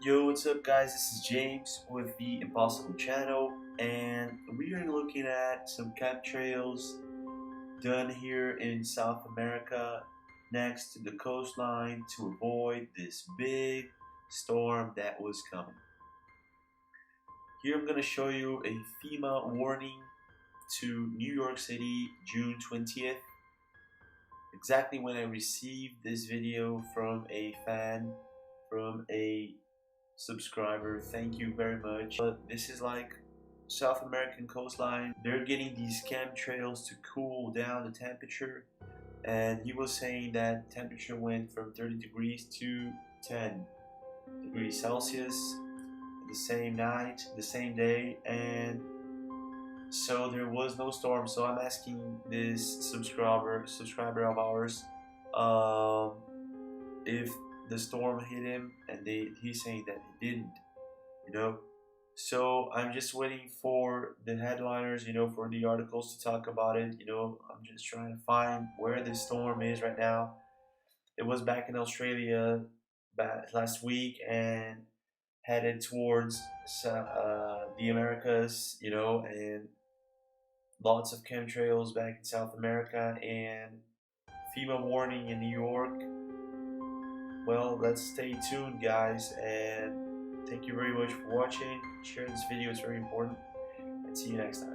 Yo, what's up guys? This is James with the Impossible channel, and we are looking at some chemtrails done here in South America next to the coastline to avoid this big storm that was coming. Here I'm going to show you a FEMA warning to New York City, June 20th. Exactly when I received this video from a fan, from a subscriber. Thank you very much. But this is like South American coastline. They're getting these chemtrails to cool down the temperature, and he was saying that temperature went from 30 degrees to 10 degrees Celsius the same night, the same day, and so there was no storm. So I'm asking this subscriber of ours, if the storm hit him, and he's saying that it didn't, you know. So I'm just waiting for the headliners, for the articles to talk about it. I'm just trying to find where the storm is right now. It was back in Australia last week and headed towards the Americas, and lots of chemtrails back in South America, and FEMA warning in New York. Well, let's stay tuned, guys, and thank you very much for watching. Share this video, it's very important, and see you next time.